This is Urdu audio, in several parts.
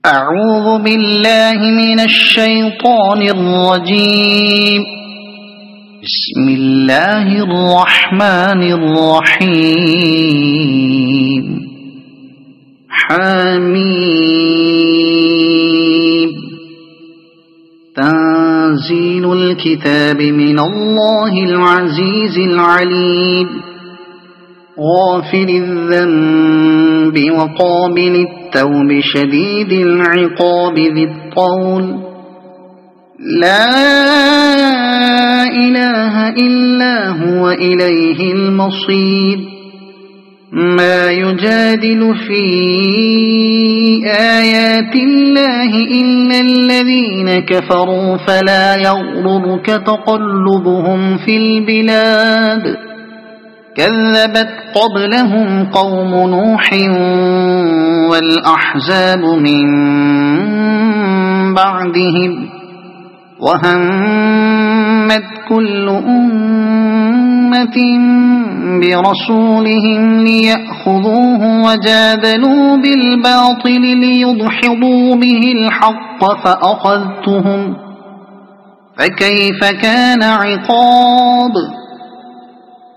أعوذ بالله من الشيطان الرجيم. بسم الله الرحمن الرحيم. حميم. تنزيل الكتاب من الله العزيز العليم. غافر الذنب وقابل التوب شديد العقاب ذي الطول. لا إله إلا هو إليه المصير. ما يجادل في آيات الله إلا الذين كفروا فلا يغررك تقلبهم في البلاد. كذبت قبلهم قوم نوح والأحزاب من بعدهم. وهمت كل أمة برسولهم ليأخذوه وجادلوا بالباطل ليدحضوا به الحق فأخذتهم فكيف كان عقاب.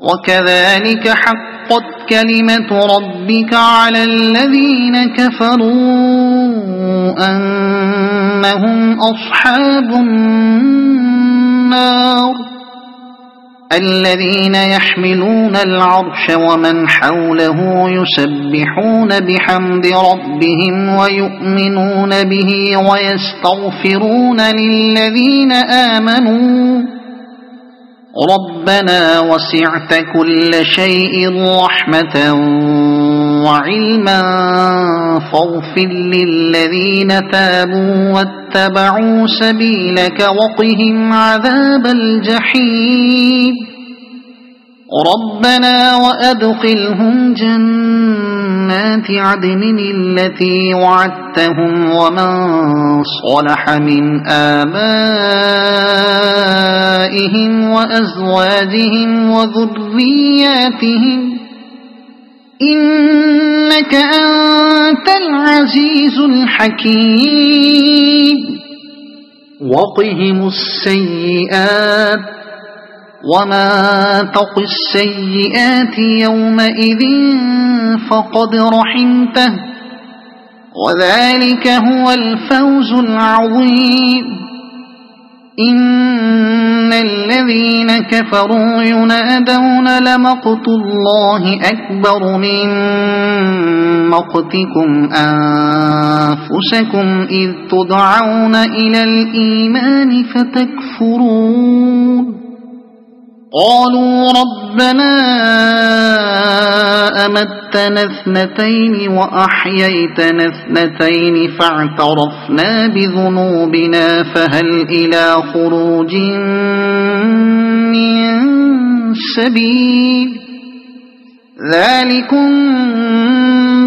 وكذلك حقت كلمة ربك على الذين كفروا أنهم أصحاب النار. الذين يحملون العرش ومن حوله يسبحون بحمد ربهم ويؤمنون به ويستغفرون للذين آمنوا ربنا وسعت كل شيء رحمة وعلما فاغفر للذين تابوا واتبعوا سبيلك وقهم عذاب الجحيم. ربنا وأدخلهم جنات عدن التي وعدتهم ومن صلح من آبائهم وأزواجهم وذرياتهم إنك أنت العزيز الحكيم. وقهم السيئات وما تق السيئات يومئذ فقد رحمته وذلك هو الفوز العظيم. إن الذين كفروا ينادون لمقت الله أكبر من مقتكم أنفسكم إذ تدعون إلى الإيمان فتكفرون. قالوا ربنا أمتنا اثنتين وأحييتنا اثنتين فاعترفنا بذنوبنا فهل إلى خروج من سبيل. ذلكم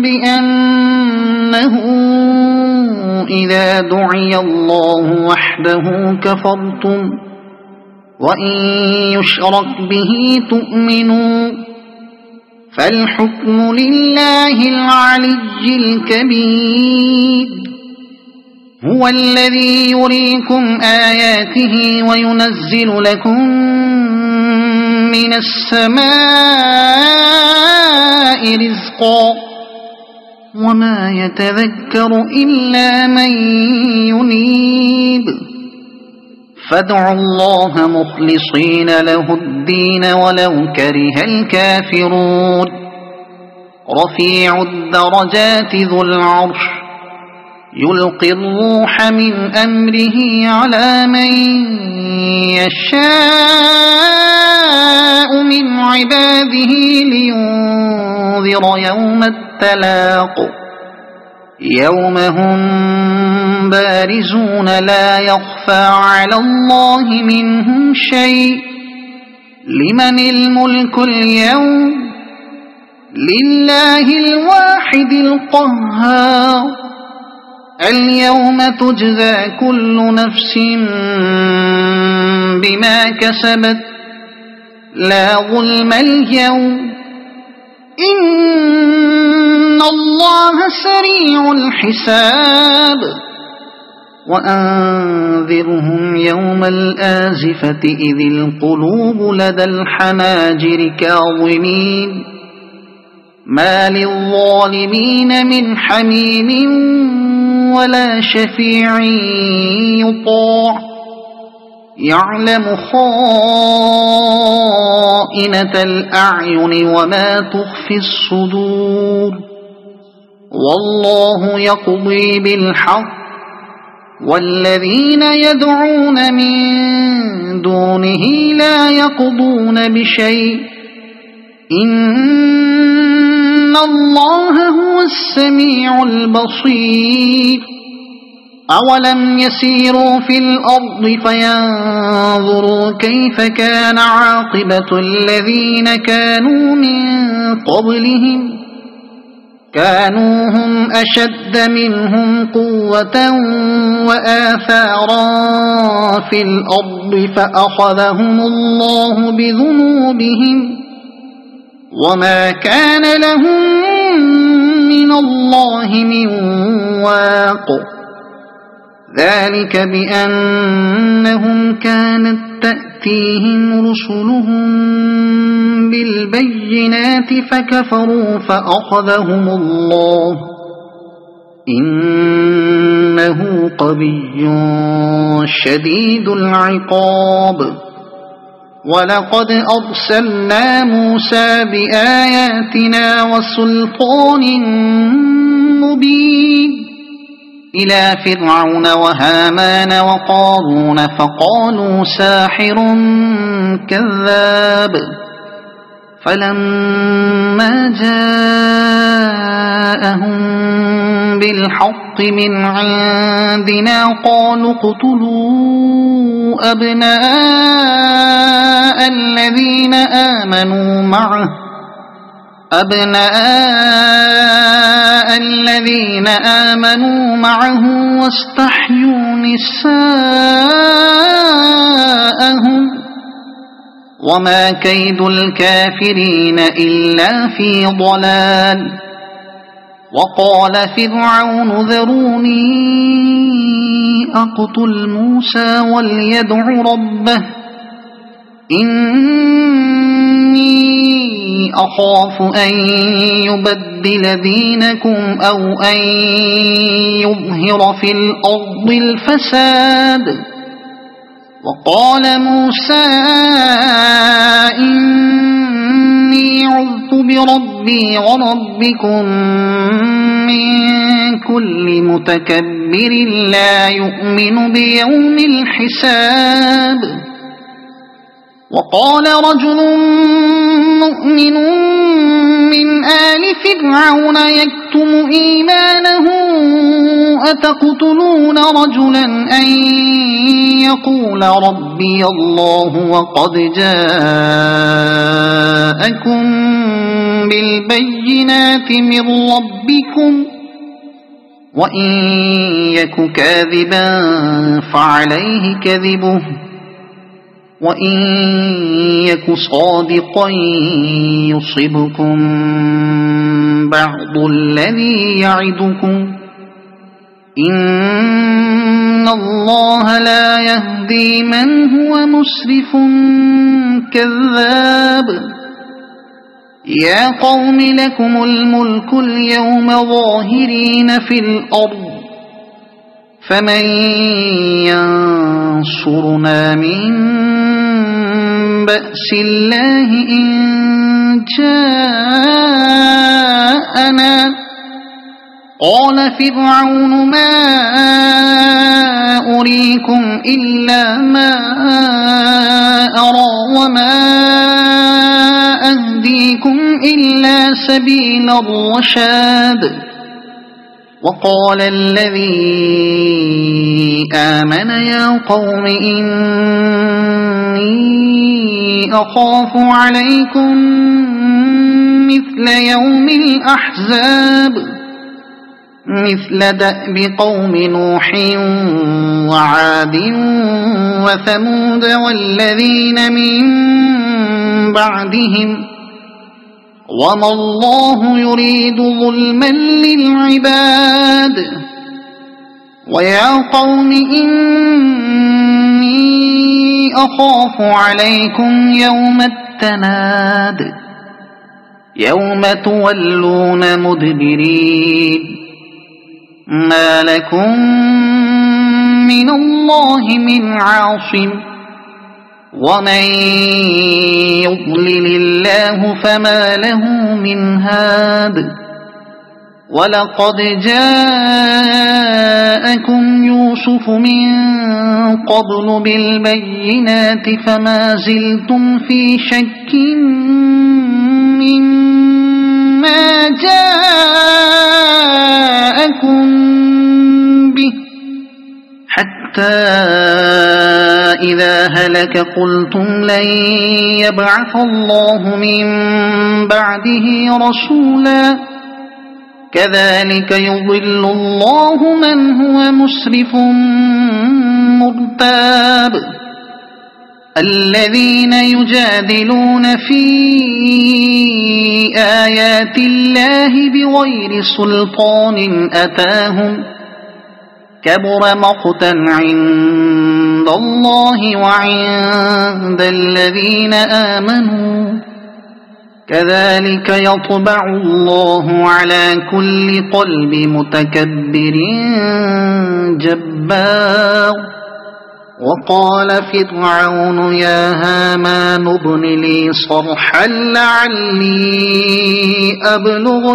بأنه إذا دعي الله وحده كفرتم وإن يشرك به تؤمنوا. فالحكم لله العلي الكبير. هو الذي يريكم آياته وينزل لكم من السماء رزقا وما يتذكر إلا من ينيب. فادعوا الله مخلصين له الدين ولو كره الكافرون. رفيع الدرجات ذو العرش يلقي الروح من أمره على من يشاء من عباده لينذر يوم التلاق. يوم هم بارزون لا يخفى على الله منهم شيء. لمن الملك اليوم؟ لله الواحد القهار. اليوم تجزى كل نفس بما كسبت لا ظلم اليوم إن الله سريع الحساب وأنذرهم يوم الآزفة إذ القلوب لدى الحناجر كاظمين ما للظالمين من حميم ولا شفيع يطاع يعلم خائنة الأعين وما تخفي الصدور والله يقضي بالحق والذين يدعون من دونه لا يقضون بشيء إن الله هو السميع البصير أولم يسيروا في الأرض فينظروا كيف كان عاقبة الذين كانوا من قبلهم كانوا هم أشد منهم قوة وآثارا في الأرض فأخذهم الله بذنوبهم وما كان لهم من الله من واق ذلك بأنهم كانت تأتيهم رسلهم بالبينات فكفروا فأخذهم الله إنه قوي شديد العقاب ولقد أرسلنا موسى بآياتنا وسلطان مبين إلى فرعون وهامان وقارون فقالوا ساحر كذاب فلما جاءهم بالحق من عندنا قالوا اقتلوا أبناء الذين آمنوا معه واستحيوا نساءهم وما كيد الكافرين إلا في ضلال وقال فرعون ذروني أقتل موسى وليدع ربه إني أخاف أن يبدل دينكم أو أن يظهر في الأرض الفساد وقال موسى إني عذت بربي وربكم من كل متكبر لا يؤمن بيوم الحساب وقال رجل مؤمن من آل فرعون يكتم إيمانه أتقتلون رجلا أن يقول ربي الله وقد جاءكم بالبينات من ربكم وإن يك كاذبا فعليه كذبه وإن يك صادقا يصبكم بعض الذي يعدكم إن الله لا يهدي من هو مسرف كذاب يا قوم لكم الملك اليوم ظاهرين في الأرض فمن ينصرنا من بأس الله إن جاءنا قال فرعون ما أريكم إلا ما أرى وما أهديكم إلا سبيل الرشاد وقال الذي آمن يا قوم إني أخاف عليكم مثل يوم الأحزاب مثل دأب قوم نوح وعاد وثمود والذين من بعدهم وما الله يريد ظلما للعباد ويا قوم إني أخاف عليكم يوم التناد يوم تولون مدبرين ما لكم من الله من عاصم ومن يضلل الله فما له من هاد ولقد جاءكم يوسف من قبل بالبينات فما زلتم في شك مما جاءكم به حتى إذا هلك قلتم لن يبعث الله من بعده رسولا كذلك يضل الله من هو مسرف مرتاب الذين يجادلون في آيات الله بغير سلطان أتاهم كبر مقتا عند الله وعند الذين آمنوا كذلك يطبع الله على كل قلب متكبر جبار وقال فرعون يا هامان ابن لي صرحا لعلي أبلغ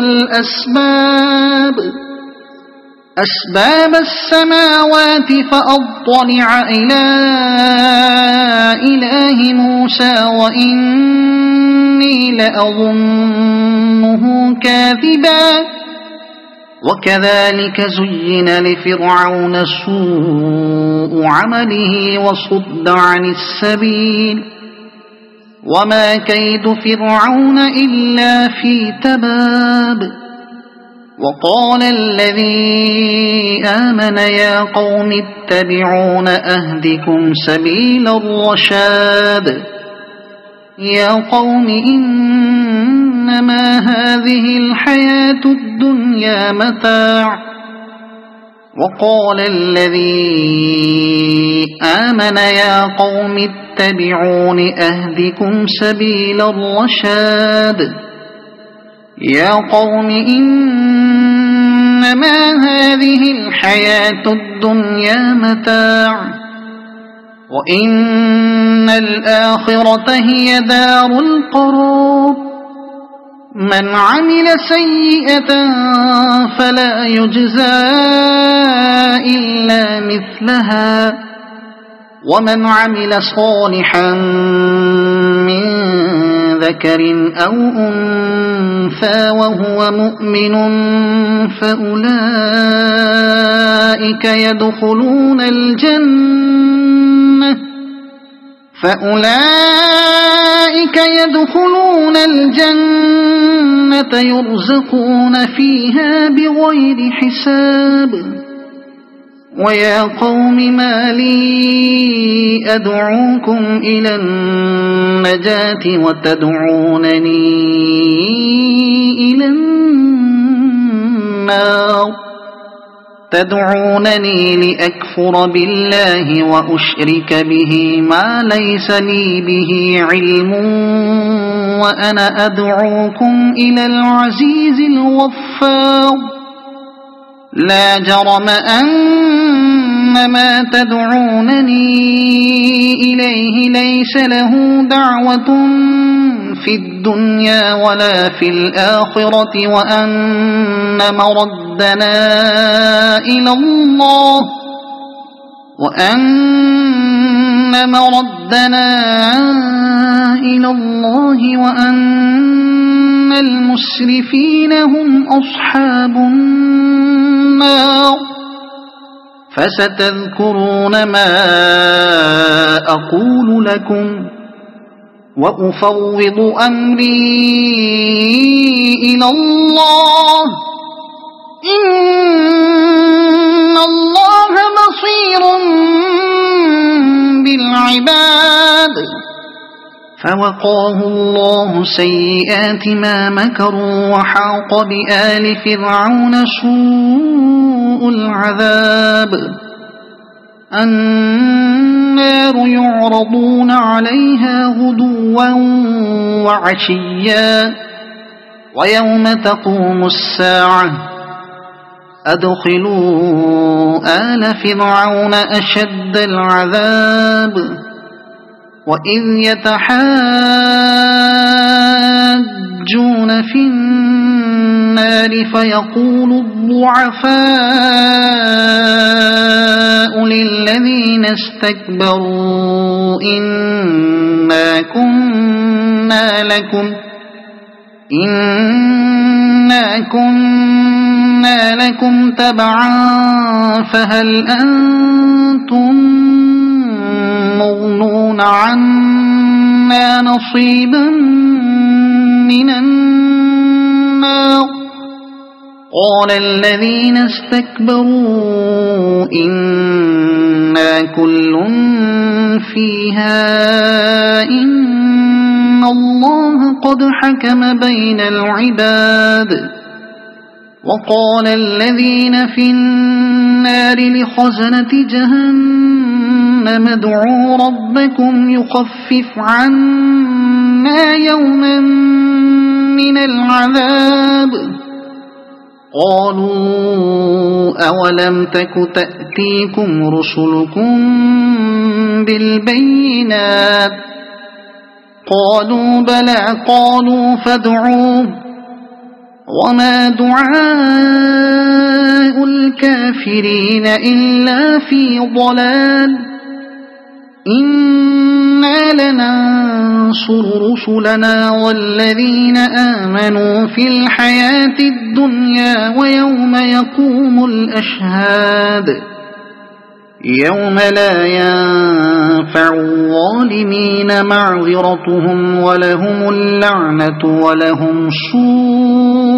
أسباب السماوات فأطلع إلى إله موسى وإني لأظنه كاذبا وكذلك زين لفرعون سوء عمله وصد عن السبيل وما كيد فرعون إلا في تباب وقال الذي آمن يا قوم اتبعون أهدكم سبيل الرشاد يا قوم إنما هذه الحياة الدنيا متاع وقال الذي آمن يا قوم اتبعون أهدكم سبيل الرشاد يا قوم إنما هذه الحياة الدنيا متاع وإن الآخرة هي دار القرار من عمل سيئة فلا يجزى إلا مثلها ومن عمل صالحا من ذكر أو أنثى وهو مؤمن فأولئك يدخلون الجنة يرزقون فيها بغير حساب ويا قوم ما لي أدعوكم إلى النجاة وتدعونني إلى النار تدعونني لأكفر بالله وأشرك به ما ليس لي به علم وأنا أدعوكم إلى العزيز الغفار لا جرم أن ما تدعونني إليه ليس له دعوة في الدنيا ولا في الآخرة وأن مردنا إلى الله وأن المسرفين هم أصحاب النار فستذكرون ما أقول لكم وأفوض أمري إلى الله إن الله بصير بالعباد فوقاه الله سيئات ما مكروا وحاق بآل فرعون سوء العذاب النار يعرضون عليها غدوا وعشيا ويوم تقوم الساعة أدخلوا آل فرعون أشد العذاب وإذ يتحاجون في النار فيقول الضعفاء للذين استكبروا إنا كنا لكم تبعا فهل أنتم مغنون عنا نصيبا من النار قال الذين استكبروا إنا كل فيها إن الله قد حكم بين العباد وقال الذين في النار لخزنة جهنم ادعوا ربكم يخفف عنا يوما من العذاب قالوا أولم تك تأتيكم رسلكم بالبينات قالوا بلى قالوا فادعوه وما دعاء الكافرين إلا في ضلال إنا لننصر رسلنا والذين آمنوا في الحياة الدنيا ويوم يقوم الأشهاد يوم لا ينفع الظالمين معذرتهم ولهم اللعنة ولهم سوء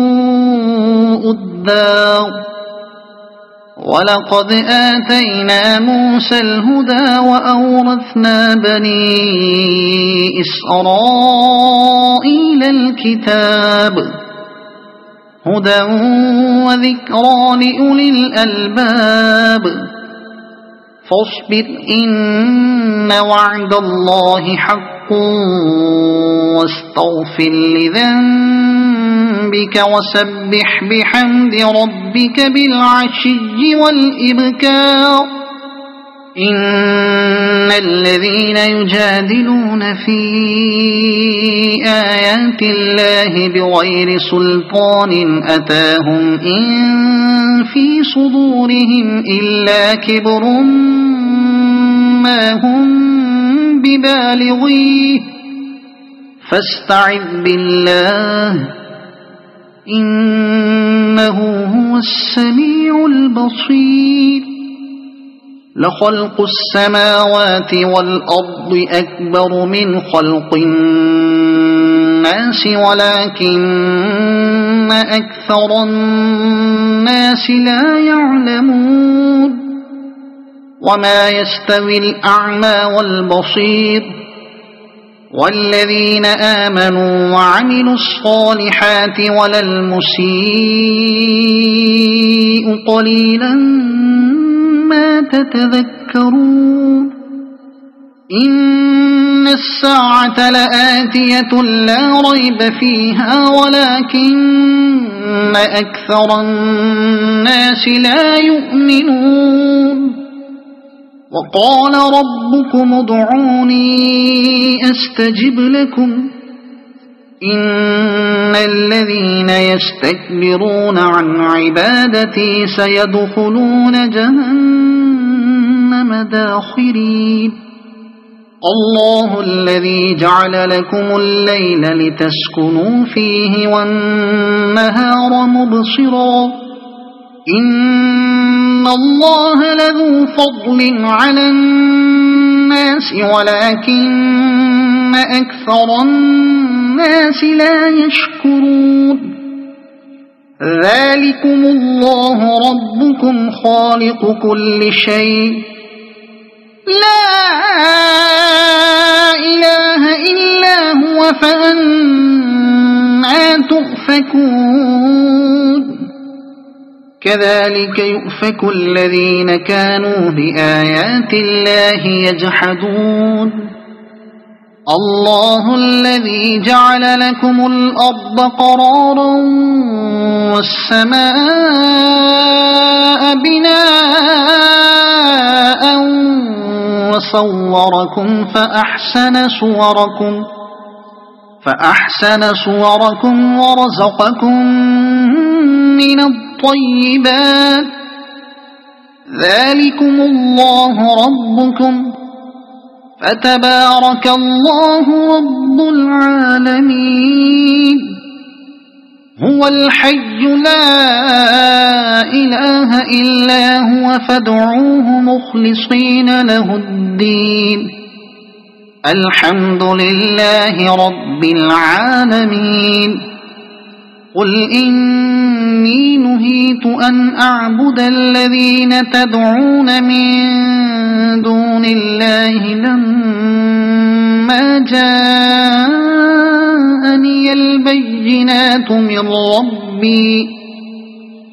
الدار ولقد آتينا موسى الهدى وأورثنا بني إسرائيل الكتاب هدى وذكرى لأولي الألباب فاصبر إن وعد الله حق واستغفر لذنبك وسبح بحمد ربك بالعشي والإبكار إن الذين يجادلون في آيات الله بغير سلطان أتاهم إن في صدورهم إلا كبر ما هم ببالغيه فاستعذ بالله إنه هو السميع البصير لخلق السماوات والأرض أكبر من خلق الناس ولكن أكثر الناس لا يعلمون وما يستوي الأعمى والبصير والذين آمنوا وعملوا الصالحات ولا المسيء قليلا ما تتذكرون إن الساعة لآتية لا ريب فيها ولكن أكثر الناس لا يؤمنون وقال ربكم ادعوني أستجب لكم إن الذين يستكبرون عن عبادتي سيدخلون جهنم داخرين الله الذي جعل لكم الليل لتسكنوا فيه والنهار مبصرا إن الله لذو فضل على الناس ولكن أكثر الناس لا يشكرون ذلكم الله ربكم خالق كل شيء لا إله إلا فأنى تؤفكون كذلك يؤفك الذين كانوا بآيات الله يجحدون الله الذي جعل لكم الأرض قرارا والسماء بناء وصوركم فأحسن صوركم ورزقكم من الطيبات ذلكم الله ربكم فتبارك الله رب العالمين هو الحي لا إله إلا هو فادعوه مخلصين له الدين الحمد لله رب العالمين قل إني نهيت أن أعبد الذين تدعون من دون الله لما جاءني البينات من ربي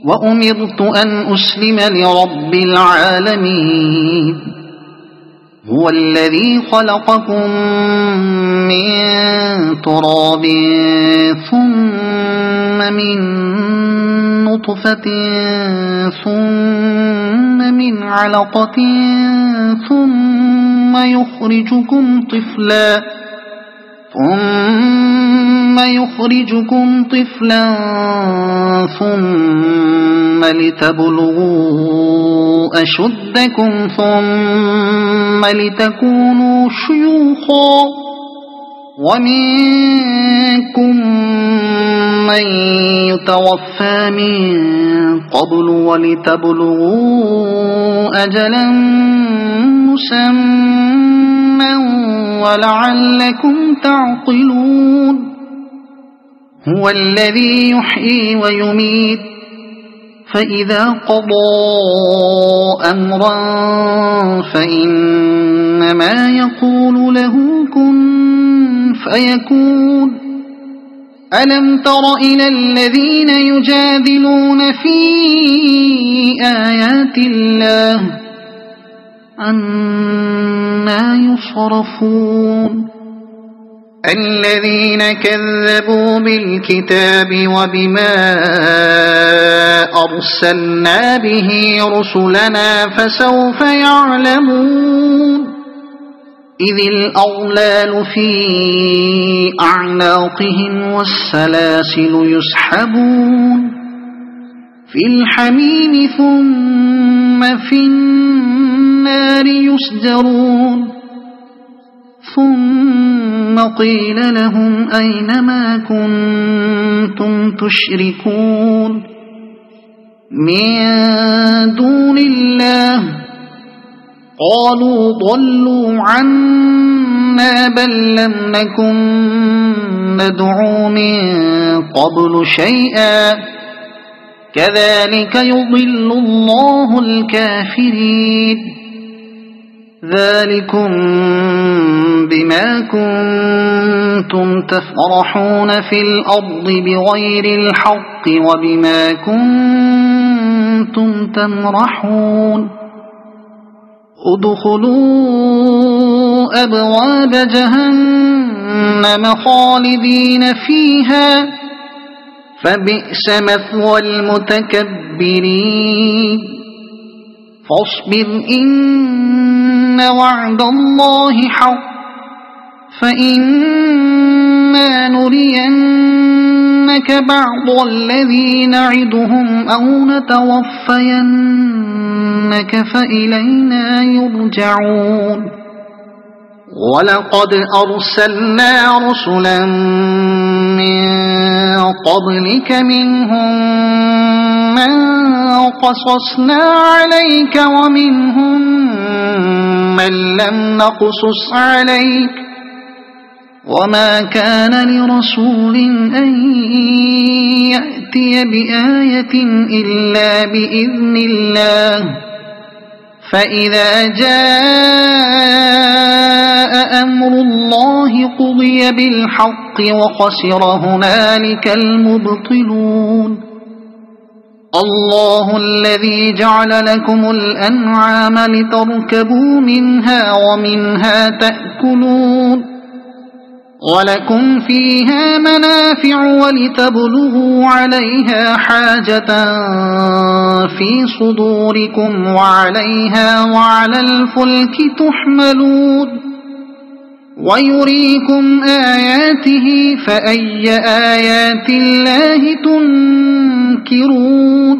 وأمرت أن أسلم لرب العالمين هو الذي خلقكم من تراب ثم من نطفة ثم من علقة ثم يخرجكم طفلا ثم لتبلغوا أشدكم ثم لتكونوا شيوخا ومنكم من يتوفى من قبل ولتبلغوا أجلا مسمى ولعلكم تعقلون هو الذي يحيي ويميت فإذا قضى أمرا فإنما يقول له كن فيكون ألم تر إلى الذين يجادلون في آيات الله أنى يصرفون الذين كذبوا بالكتاب وبما أرسلنا به رسلنا فسوف يعلمون إذ الأغلال في أعناقهم والسلاسل يسحبون في الحميم ثم في النار يسجرون ثم قيل لهم أين ما كنتم تشركون من دون الله قالوا ضلوا عنا بل لم نكن ندعو من قبل شيئا كذلك يضل الله الكافرين ذلكم بما كنتم تفرحون في الأرض بغير الحق وبما كنتم تمرحون ادخلوا أبواب جهنم خالدين فيها فبئس مثوى المتكبرين فاصبر إن وعد الله حق فإما نرينك بعض الذي نعدهم أو نتوفينك فإلينا يرجعون ولقد أرسلنا رسلا من قبلك منهم من قصصنا عليك ومنهم من لم نقصص عليك وما كان لرسول أن يأتي بآية إلا بإذن الله فإذا جاء أمر الله قضي بالحق وخسر هنالك المبطلون الله الذي جعل لكم الأنعام لتركبوا منها ومنها تأكلون ولكم فيها منافع ولتبلغوا عليها حاجة في صدوركم وعليها وعلى الفلك تحملون ويريكم آياته فأي آيات الله تنكرون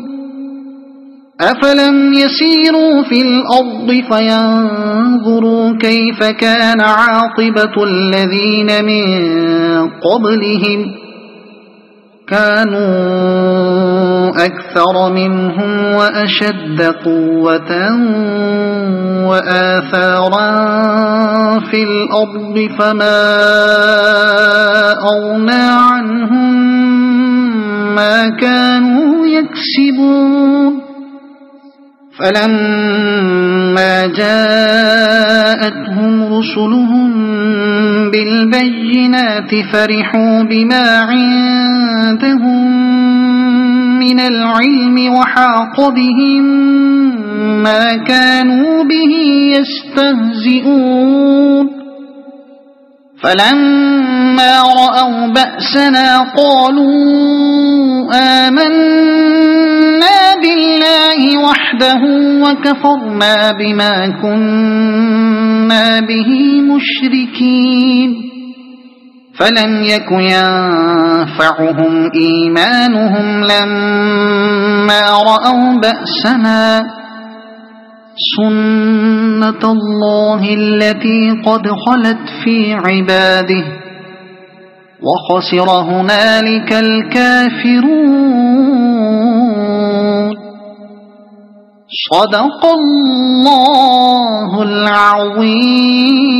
أفلم يسيروا في الأرض فينظروا كيف كان عاقبة الذين من قبلهم كانوا أكثر منهم وأشد قوة وآثارا في الأرض فما أغنى عنهم ما كانوا يكسبون فلما جاءتهم رسلهم بالبينات فرحوا بما عندهم من العلم وحاق بهم ما كانوا به يستهزئون فلما رأوا بأسنا قالوا آمنا بالله وحده وكفرنا بما كنا به مشركين فلم يك ينفعهم إيمانهم لما رأوا بأسنا سنة الله التي قد خلت في عباده وخسر هنالك الكافرون صدق الله العظيم.